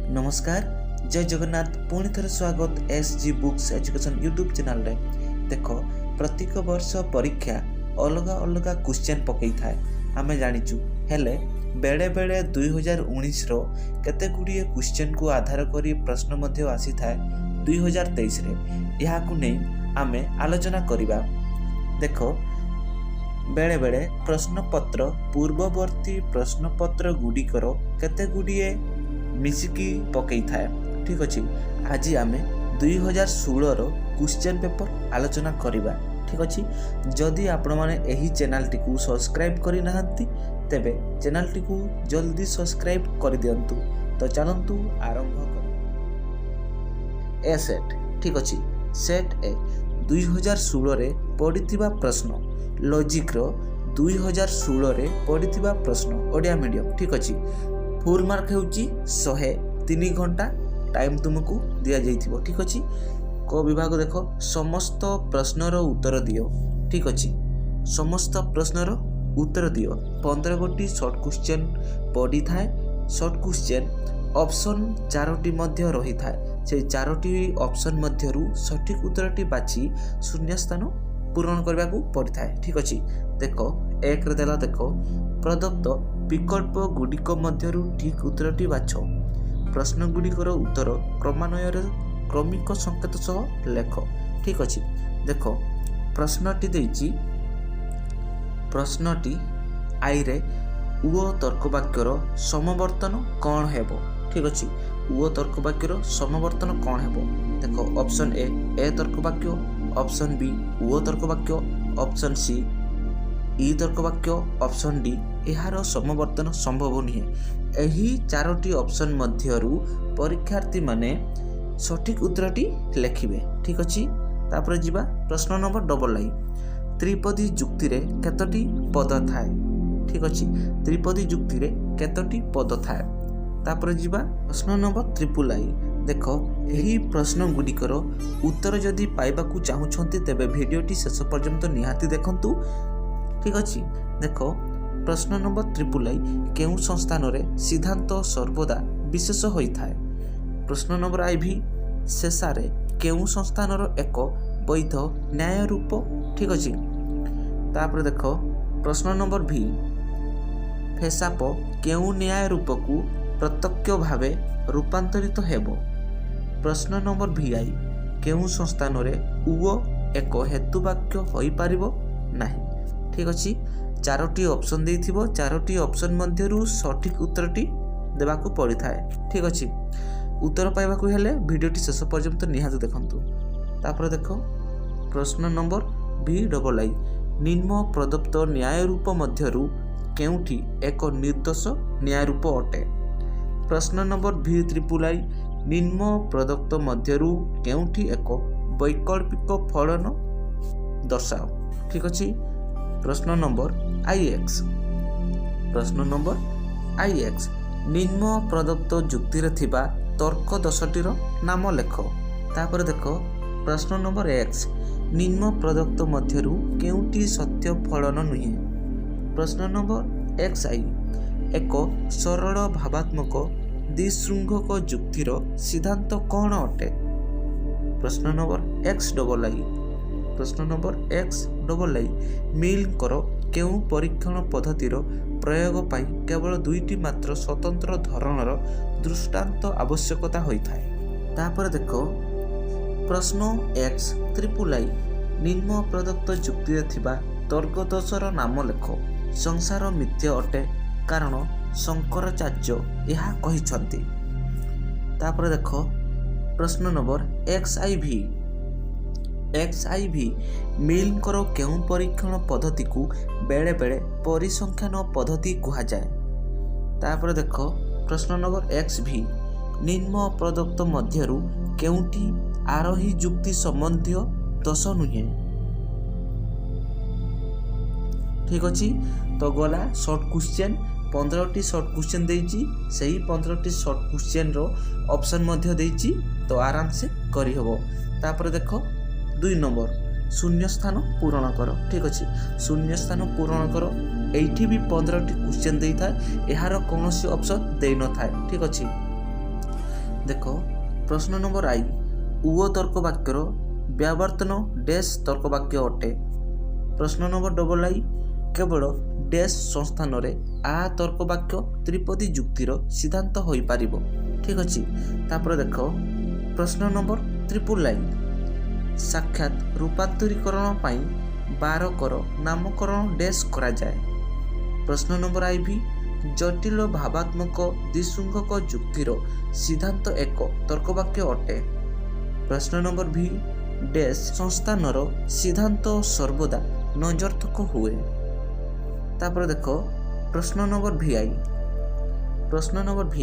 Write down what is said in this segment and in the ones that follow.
नमस्कार जय जगन्नाथ पुणी थे स्वागत SG books education YouTube channel रे। देख प्रत्येक वर्ष परीक्षा अलग अलग क्वेश्चन पकई थाए आम जाचु हेले बेले बेले 2019 रो केते गुड़िए क्वेश्चन को आधार करी प्रश्न मध्य आसी थाए 2023 रे यहाँ को नहीं आमे आलोचना करिबा। देख बेले बेले प्रश्नपत्र पूर्ववर्ती प्रश्नपत्र गुड़िकर केते गुड़िए मिसिकी पकई थाए। ठीक अच्छे आज आम 2016 रो क्वेश्चन पेपर आलोचना करिबा। ठीक अच्छे जदि आपण माने एही चैनल टी को सब्सक्राइब करि नाहंती तेबे चैनल टी को जल्दी सब्सक्राइब कर दियंतु। तो चलंतु आरंभ कर ए सेट। ठीक अच्छे सेट ए 2016 रे पड़िथिबा प्रश्न लॉजिक रो 2016 रे पड़िथिबा प्रश्न ओडिया मीडियम। ठीक अच्छे फुल मार्क होउची 103 घंटा टाइम तुमको दिया जाइथिबो। ठीक अच्छे को विभाग देखो समस्त प्रश्नर उत्तर दियो। ठीक अच्छे समस्त प्रश्नर उत्तर दियो। 15 गोटी शॉर्ट क्वेश्चन पड़ी थाए। शॉर्ट क्वेश्चन ऑप्शन 4टी मध्य रही थाए। से 4टी ऑप्शन मध्यरु सठिक उत्तरटी बाछि शून्य स्थान पूरण करबा को पड़ी थाए। ठीक अच्छे देखो एक रे देला देखो प्रदत्त विकल्प गुड़िक मध्यरु ठीक उत्तरटी बाछ। प्रश्न गुड़िकर उत्तर क्रमान्वय क्रमिक संकेत सह लेख। ठीक अच्छे देख प्रश्नटी देइछि प्रश्नटी आई रे उ तर्क वाक्यर समवर्तन कौन हेबो। ठीक अच्छे उ तर्क वाक्यर समवर्तन कौन हेबो। देखो ऑप्शन ए तर्क वाक्य, ऑप्शन बी उ तर्क वाक्य, ऑप्शन सी ई तर्क वाक्य, ऑप्शन डी एहार समवर्तन संभव नुहे। एही 4टी ऑप्शन मध्यरु परीक्षार्थी माने सठिक उत्तरटी लेखिबे। ठीक अच्छे तापर जिबा प्रश्न नंबर डबल आई त्रिपदी जुक्ति रे केतोटी पद थाए। ठीक अच्छे त्रिपदी जुक्ति रे केतोटी पद थाए। तापर जिबा प्रश्न नंबर ट्रिपल आई देख एही प्रश्न गुड़िकर उत्तर जदि पाइबाकू चाहूछंती तेबे भिडियोटी शेष पर्यंत निहाती देखंतु। ठीक अच्छे देख प्रश्न नंबर ट्रिपल आई केउ संस्थान रे सिद्धांत सर्वदा विशेष होई थाए। प्रश्न नंबर आई भी शेषारे केउ संस्थान एक वैध न्याय रूप। ठीक अच्छे तापर देख प्रश्न नंबर भी फेसाप केउ न्याय रूप को प्रत्यक्ष भावे रूपांतरित हेबो। प्रश्न नंबर भी आई केउ संस्थान रे उ एक हेतुवाक्य होई पारिबो नाही। ठीक अच्छे 4टी ऑप्शन देइथिबो 4टी ऑप्शन मध्यरु सठिक उत्तरटी देबाकू पड़ी थाए। ठीक अच्छे उत्तर पाइबाकू हेले भिडियोटी शेष पर्यंत निहाती देखंतु। तापर देखो प्रश्न नंबर भी डबल आई निम्न प्रदत्त न्याय रूप मध्यरु केउठी एक निर्दोष न्याय रूप अटे। प्रश्न नंबर भी ट्रिपल आई निम्न प्रदत्त मध्यरु केउठी एक वैकल्पिक फलन दर्शाओ। ठीक अच्छे प्रश्न नंबर आईएक्स निम्न प्रदत्त जुक्ति रे थिबा तर्क 10टीर नाम लेख। तापर देखो प्रश्न नंबर एक्स निम्न प्रदत्त मध्यरु केउटी सत्य फलन नुहे। प्रश्न नंबर एक्स आई एक सरल भावात्मक द्विशृंखक जुक्तिर सिद्धांत कौन अटे। प्रश्न नंबर एक्स डबल आई मिलकर केउ परीक्षण पद्धतिर प्रयोग पाई केवल 2टी मात्र स्वतंत्र धरणर दृष्टांत आवश्यकता होई थाए। तापर देखो प्रश्न एक्स ट्रिपल आई निम्न प्रदत्त जुक्ति थिबा तर्क दोषर नाम लेख। संसार मिथ्या अटे कारण शंकराचार्य यह कहिछंती। तापर देखो प्रश्न नंबर एक्स आई भी मिलकर केउ परीक्षण पद्धति को बेले बेले परिसंख्यान पद्धति कहा जाए। तापर देखो प्रश्न नंबर एक्स भी निम्न प्रदत्त मध्यरु केउटी आरोही जुक्ति संबंधी दोष नुहे। ठीक अच्छे तो गला शॉर्ट क्वेश्चन 15टी शॉर्ट क्वेश्चन देइछि सही 15टी शॉर्ट क्वेश्चन रो ऑप्शन मध्य देइछि तो आराम से करि हबो। तापर देखो 2 नंबर शून्य स्थान पूरण कर। ठीक अच्छे शून्य स्थान पूरण कर एठी भी 15टी क्वेश्चन देई थाए यार कौन ऑप्शन दे न थाए। ठीक अच्छे देख प्रश्न नंबर आई उ तर्क वाक्यर व्यावर्तन डैश तर्क वाक्य अटे। प्रश्न नंबर डबल आई केवल डैश संस्थान रे आ तर्क वाक्य त्रिपदी जुक्तिर सिद्धांत हो पार। ठीक अच्छे तापर देख प्रश्न नंबर ट्रिपल आई साक्षात रूपांतरीकरण पाई 12 कर नामकरण डैश करा जाए। प्रश्न नंबर आई भी जटिल भावात्मक द्विसंगक जुक्तिर सिद्धांत एक तर्कवाक्य अटे। प्रश्न नंबर भी डैश संस्थानर सिद्धांत सर्वदा नजर्थक हुए। तापर देख प्रश्न नंबर भी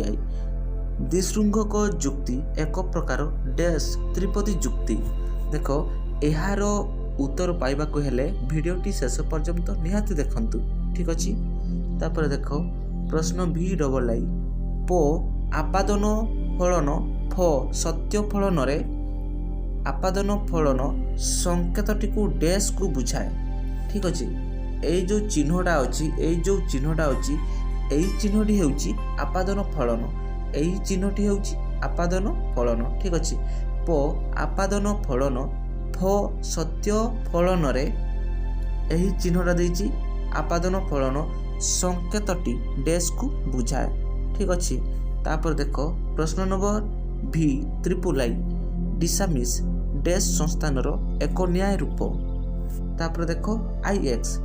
आई द्विसंगक जुक्ति एक प्रकार डैश त्रिपदी जुक्ति। देख यार उत्तर पाइबाकु हेले भिडियोटी शेष पर्यंत निहाती देखंतु। ठीक अच्छे तापर देख प्रश्न भी डबल आई प आपादन फलन फ सत्य फलन रे आपादन फलन संकेतटी को डैश को बुझाए। ठीक अच्छे ये जो चिन्हटा अच्छी चिन्हटी होउची आपादन फलन यही चिन्हटी होउची आपादन फलन। ठीक अच्छे प आपादन फलन फ सत्य फलन रे यही चिन्हटा देइची आपादन फलन संकेतटी डैश को बुझाए। ठीक अच्छे तापर देख प्रश्न नंबर भी ट्रिपल आई डिसामिस डैश संस्थानर एक न्याय रूप। तापर देख आई एक्स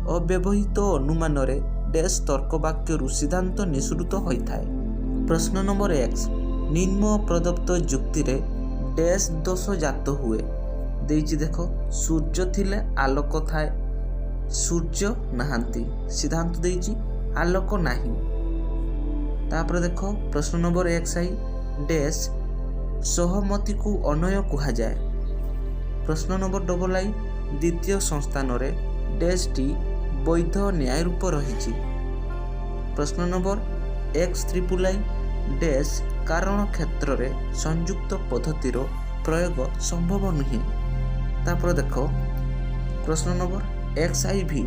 अव्यवहित अनुमान रे डैश तर्क वाक्य सिद्धांत निश्रुत होता है। प्रश्न नंबर एक्स निम्न प्रदत्त जुक्ति रे डैश दोष जात हुए देइची। देख सूर्य थिले आलोक थाए सूर्य नहांती सिद्धांत देइची आलोक नाही। तापर देख प्रश्न नंबर एक्स आई डैश सहमति को अनय कहा जाए। प्रश्न नंबर डबल आई द्वितीय संस्थान रे डैश टी वैध न्याय रूप रही। प्रश्न number x triple I dash कारण क्षेत्र रे संयुक्त पद्धतिर प्रयोग संभव नुहे। तापर देख प्रश्न नंबर एक्स आई भी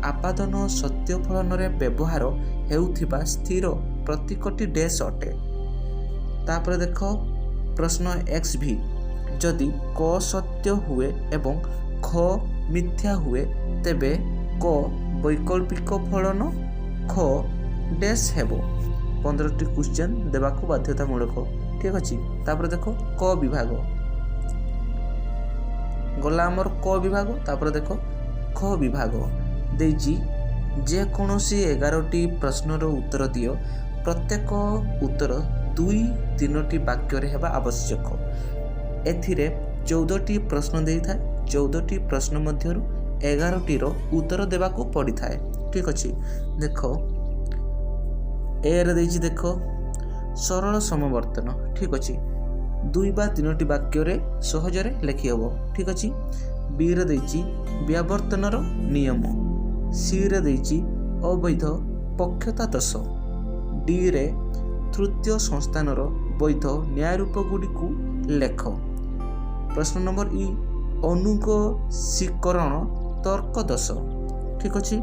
आपादन सत्य फलन रे व्यवहार हेउथिबा स्थिर प्रतीकटी डैश अटे। तापर देख प्रश्न एक्स भी जदि क सत्य हुए एवं ख मिथ्या हुए तेबे क वैकल्पिक फलन ख डैश हेबो। 15टी क्वेश्चन देवाकू बाध्यतामूलक। ठीक अच्छे तापर देख क विभाग गला आमर क विभाग। तापर देख ख विभाग देइची जे कोनोसी 11टी प्रश्नर उत्तर दियो प्रत्येक उत्तर 2-3टी वाक्य रे हेबा आवश्यक। एथिरे 14टी प्रश्न देई थाए 14टी प्रश्न मध्यरु 11टी रो उत्तर देबाकू पड़ी थाए। ठीक अच्छे देख ए रे देइची देख सरल समवर्तन। ठीक अच्छे 2-3टी वाक्य रे सहजरे लिखि हेबो। ठीक अच्छे बी रे देइची व्यावर्तनर नियम सी रे देइची अवैध पक्षता दोष डी रे तृतीय संस्थानर वैध न्याय रूप गुडी को लेख। प्रश्न नंबर ई अनुगोशीकरण तर्क दोष। ठीक अच्छे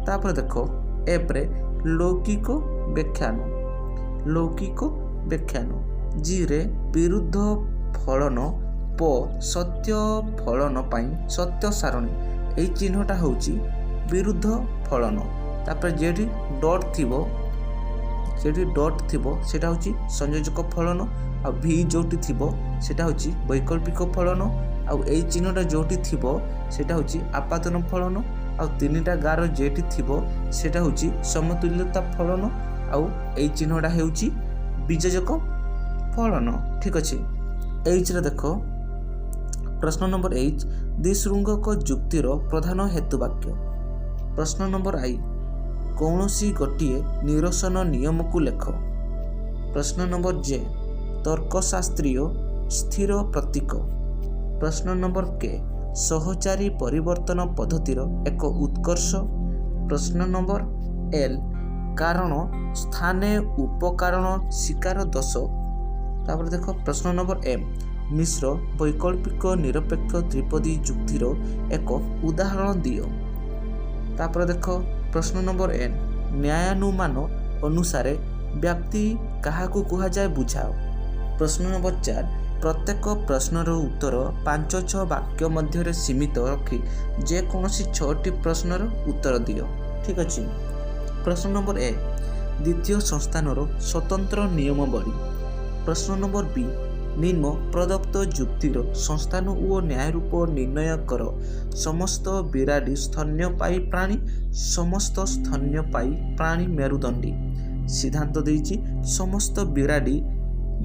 तापर देख एप रे लौकिक व्याख्यान जी रे विरुद्ध फलन प सत्य फलन पाई सत्य सारणी यही चिन्हटा होची विरुद्ध फलन। तापर जेठी डॉट थिबो सेटा होची संयोजक फलन आ भी जोटी थिबो सेटा होची वैकल्पिक फलन आ एई चिन्हटा जोटी थिबो सेटा होची आपादन फलन आ तीनटा गार जेठी थिबो सेटा होची समतुल्यता फलन आ एई चिन्हटा हेउची बीजजक फलन। ठीक अच्छे एच रे देख प्रश्न नंबर एच द्विशृंगक जुक्तिर प्रधान हेतुवाक्य। प्रश्न नंबर आई कौनसी गोटिए निरसन नियम को लेख। प्रश्न नंबर जे तर्कशास्त्रीय स्थिर प्रतीक। प्रश्न नंबर के सहचारी परिवर्तन पद्धतिर एक उत्कर्ष। प्रश्न नंबर एल कारण स्थाने उपकारण शिकार दोष। तापर देख प्रश्न नंबर एम मिश्र वैकल्पिक निरपेक्ष त्रिपदी जुक्तिर एक उदाहरण दियो। तापर देख प्रश्न नंबर एन न्यायानुमान अनुसार व्याप्ति काहाकू कुहा जाए बुझाओ। प्रश्न नंबर 4 प्रत्येक प्रश्नर उत्तर 5-6 वाक्य मध्य सीमित रखी जेकोसी 6टी प्रश्नर उत्तर दियो। ठीक अच्छे। प्रश्न नंबर 1 द्वितीय संस्थानर स्वतंत्र नियमावली। प्रश्न नंबर बी निम्न प्रदत्त जुक्तिर संस्थान और न्याय रूप निर्णय कर। समस्त बिराड़ी स्तन्यपायी प्राणी, समस्त स्तन्यपायी प्राणी मेरुदंडी। सिद्धांत देइछि समस्त बिराड़ी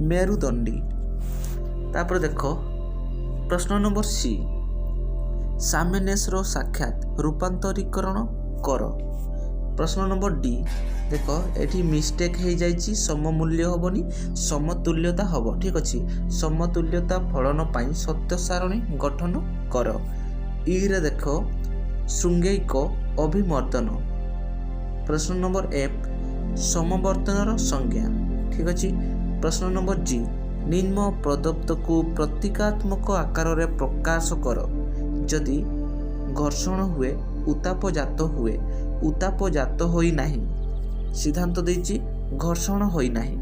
मेरुदंडी। तापर देखो प्रश्न नंबर सी सामनेश्वर साक्षात रूपांतरीकरण कर। प्रश्न नंबर डी देख एठी मिस्टेक हो जाइछि सममूल्य होबनी समतुल्यता होबो। ठीक अछि। समतुल्यता फलन पाई सत्य सारणी गठन कर। ई रे देखो शृंगैक अभिमर्दन। प्रश्न नंबर एफ समवर्तनर संज्ञा। ठीक अछि। प्रश्न नंबर जी निम्न प्रदत्त को प्रतीकात्मक आकार रे प्रकाश कर। जदि घर्षण हुए उताप जात होई नाही। सिद्धांत देइछि घर्षण होई नाही।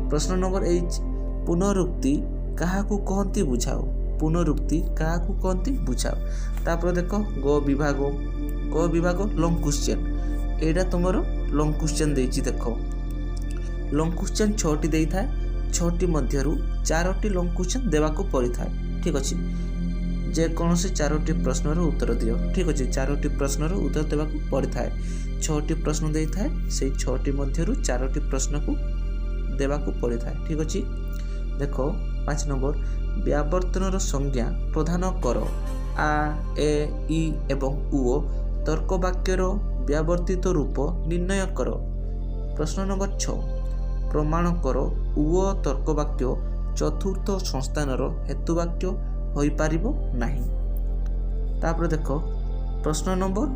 प्रश्न नंबर 8 पुनरुक्ति काहाकू कहंती बुझाओ। पुनरुक्ति काहाकू कहंती बुझाओ। तापर देखो ग विभाग लॉन्ग क्वेश्चन। एटा तुमरो लॉन्ग क्वेश्चन देइछि। देखो लॉन्ग क्वेश्चन 6टी देई थाए। 6टी मध्यरु 4टी लॉन्ग क्वेश्चन देवाकू पड़ी थाए। ठीक अछि। जे कोनोसी 4टी प्रश्नर उत्तर दियो। ठीक अछि। 4टी प्रश्नर उत्तर देवाकू पड़ी थाए। 6टी प्रश्न देई थाए। सेई 6टी मध्यरु 4टी प्रश्न को देवाकू पड़ी थाए। ठीक अछि। देखो 5 नंबर व्यावर्तनर संज्ञा प्रदान कर। आ ए ई एवं उ तर्क वाक्यर व्यावर्तित रूप निर्णय कर। प्रश्न नंबर 6 प्रमाण कर उ तर्क वाक्य चतुर्थ संस्थानर हेतुवाक्य होई पारिबो नाही। तापर देखो प्रश्न नंबर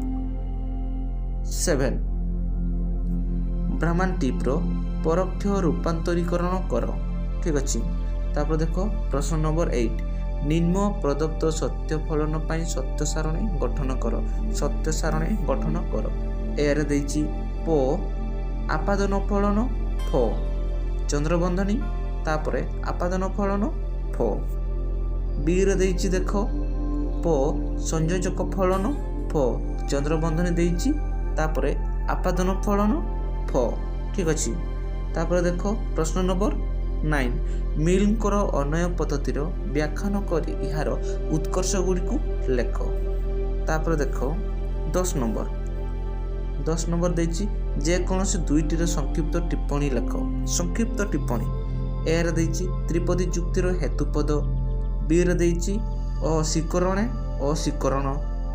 7 ब्राह्मण टिप्र परोक्ष रूपांतरीकरण कर। ठीक अछि। तापर देखो प्रश्न नंबर 8 निम्न प्रदत्त सत्य फलन पाई सत्य सारणी गठन कर। सत्य सारणी गठन कर। एरे देइछि प आपादन फलन फ चंद्रबंधनी तापरे आपादन फलन फ। बी रे देइछि देखो प संयोजक फलन फ चंद्रबंधनी देइछि तापरे आपादन फलन फ। ठीक अछि। तापर देखो प्रश्न नंबर 9 मिलकर अन्वय पद्धतिर व्याख्यान करी इहार उत्कर्ष गुड़ी को लेख। तापर देखो 10 नंबर देइछि जे कोनोसी दुईटीर संक्षिप्त टिप्पणी लेख। संक्षिप्त टिप्पणी ए रे देइछि त्रिपदी जुक्तिर हेतुपद। बी रे देइछि अशिकरण।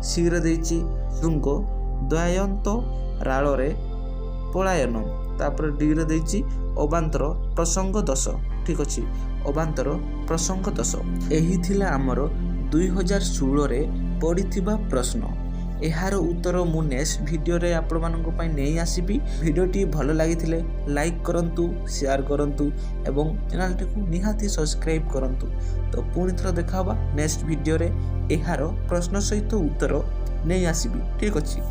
सी रे देइछि शृंग द्वयंत राଳରେ पलायन। तापर डी रे देइछि अबांतर प्रसंग 10। ठीक अछि। अबांतर प्रसंग 10 एही थिला हमर 2016 रे पड़िथिबा प्रश्न। एहार उत्तर मु नेक्स्ट वीडियो रे आपण मानक पई नै आसीबी। वीडियोटी भलो लागिथिले लाइक करंतु, शेयर करंतु एवं चैनल टी को निहाती सब्सक्राइब करंतु। तो पुणी थर देखाबा नेक्स्ट वीडियो रे एहार प्रश्न सहित उत्तर नै आसीबी। ठीक अछि।